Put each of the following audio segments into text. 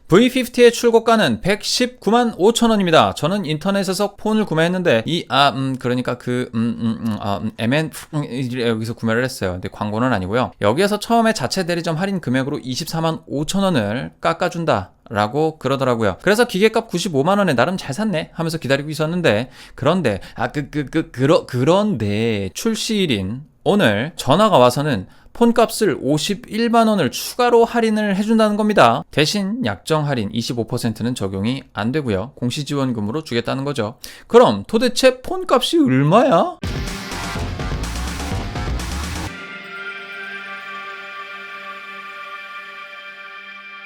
V50의 출고가는 119만 5천원입니다. 저는 인터넷에서 폰을 구매했는데 그러니까 MN 여기서 구매를 했어요. 근데 광고는 아니고요. 여기에서 처음에 자체 대리점 할인 금액으로 24만 5천원을 깎아준다 라고 그러더라고요. 그래서 기계값 95만원에 나름 잘 샀네 하면서 기다리고 있었는데, 그런데 그런데 출시일인 오늘 전화가 와서는 폰값을 51만원을 추가로 할인을 해준다는 겁니다. 대신 약정 할인 25%는 적용이 안 되고요. 공시지원금으로 주겠다는 거죠. 그럼 도대체 폰값이 얼마야?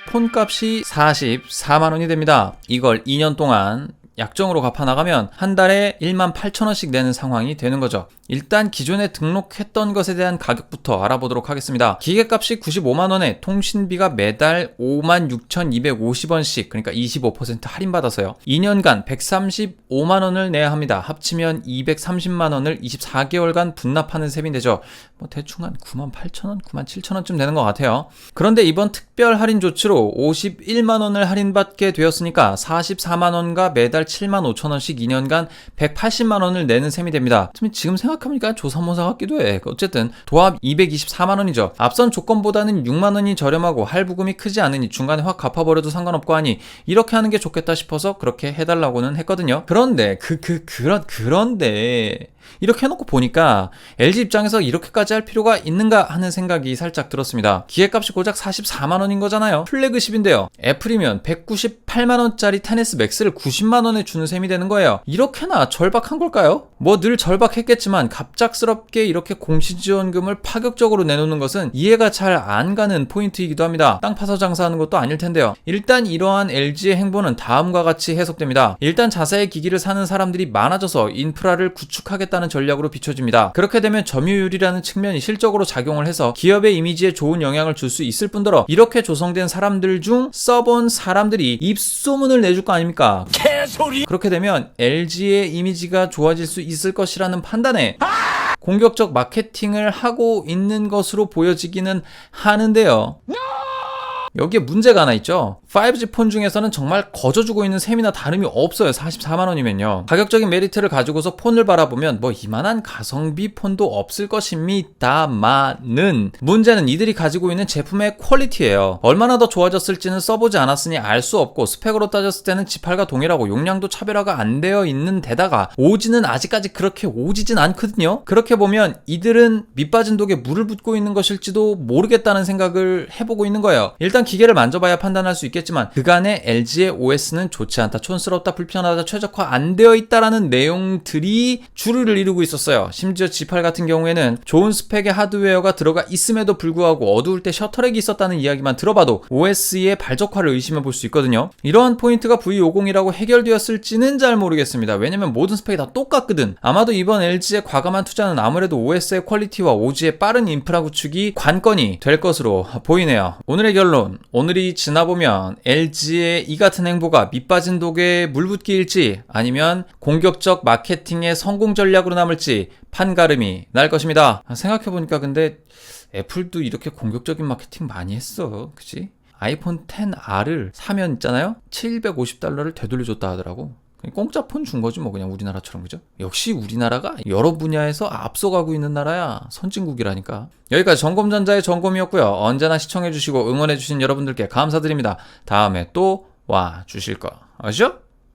폰값이 44만원이 됩니다. 이걸 2년 동안 약정으로 갚아나가면 한 달에 18,000원씩 내는 상황이 되는 거죠. 일단 기존에 등록했던 것에 대한 가격부터 알아보도록 하겠습니다. 기계값이 95만원에 통신비가 매달 56,250원씩, 그러니까 25% 할인받아서요. 2년간 135만원을 내야 합니다. 합치면 230만원을 24개월간 분납하는 셈이 되죠. 대충 한 98,000원, 97,000원쯤 되는 것 같아요. 그런데 이번 특별 할인 조치로 51만원을 할인받게 되었으니까 44만원과 매달 75,000원씩 2년간 180만원을 내는 셈이 됩니다. 지금 생각해보니까 조선모사 같기도 해. 어쨌든 도합 224만원이죠. 앞선 조건보다는 6만원이 저렴하고 할부금이 크지 않으니 중간에 확 갚아버려도 상관없고 하니 이렇게 하는 게 좋겠다 싶어서 그렇게 해달라고는 했거든요. 그런데 그런데 이렇게 해놓고 보니까 LG 입장에서 이렇게까지 할 필요가 있는가 하는 생각이 살짝 들었습니다. 기계값이 고작 44만원인 거잖아요. 플래그십인데요. 애플이면 198만원짜리 10S 맥스를 90만원에 주는 셈이 되는 거예요. 이렇게나 절박한 걸까요? 늘 절박했겠지만 갑작스럽게 이렇게 공시지원금을 파격적으로 내놓는 것은 이해가 잘 안 가는 포인트이기도 합니다. 땅 파서 장사하는 것도 아닐 텐데요. 일단 이러한 LG의 행보는 다음과 같이 해석됩니다. 일단 자사의 기기를 사는 사람들이 많아져서 인프라를 구축하겠다는 전략으로 비춰집니다. 그렇게 되면 점유율이라는 측면이 실적으로 작용을 해서 기업의 이미지에 좋은 영향을 줄 수 있을 뿐더러 이렇게 조성된 사람들 중 써본 사람들이 입소문을 내줄 거 아닙니까? 개소리! 그렇게 되면 LG의 이미지가 좋아질 수 있을 것이라는 판단에 공격적 마케팅을 하고 있는 것으로 보여지기는 하는데요. 여기에 문제가 하나 있죠. 5G 폰 중에서는 정말 거저주고 있는 셈이나 다름이 없어요. 44만원이면요. 가격적인 메리트를 가지고서 폰을 바라보면 이만한 가성비 폰도 없을 것입니다만은 문제는 이들이 가지고 있는 제품의 퀄리티예요. 얼마나 더 좋아졌을지는 써보지 않았으니 알 수 없고, 스펙으로 따졌을 때는 G8과 동일하고 용량도 차별화가 안 되어 있는 데다가 오지는 아직까지 그렇게 오지진 않거든요. 그렇게 보면 이들은 밑빠진 독에 물을 붓고 있는 것일지도 모르겠다는 생각을 해보고 있는 거예요. 일단 기계를 만져봐야 판단할 수 있겠지만 그간의 LG의 OS는 좋지 않다, 촌스럽다, 불편하다, 최적화 안 되어 있다라는 내용들이 주류를 이루고 있었어요. 심지어 G8 같은 경우에는 좋은 스펙의 하드웨어가 들어가 있음에도 불구하고 어두울 때 셔터렉이 있었다는 이야기만 들어봐도 OS의 발적화를 의심해 볼 수 있거든요. 이러한 포인트가 V50이라고 해결되었을지는 잘 모르겠습니다. 왜냐면 모든 스펙이 다 똑같거든. 아마도 이번 LG의 과감한 투자는 아무래도 OS의 퀄리티와 오지의 빠른 인프라 구축이 관건이 될 것으로 보이네요. 오늘의 결론, 오늘이 지나보면 LG의 이 같은 행보가 밑빠진 독에 물 붓기일지 아니면 공격적 마케팅의 성공 전략으로 남을지 판가름이 날 것입니다. 생각해보니까 근데 애플도 이렇게 공격적인 마케팅 많이 했어. 그치? 아이폰 XR을 사면 있잖아요, $750를 되돌려줬다 하더라고. 공짜 폰 준 거지 그냥 우리나라처럼. 그죠? 역시 우리나라가 여러 분야에서 앞서가고 있는 나라야. 선진국이라니까. 여기까지 점검전자의 점검이었고요. 언제나 시청해주시고 응원해주신 여러분들께 감사드립니다. 다음에 또 와 주실 거 아시죠?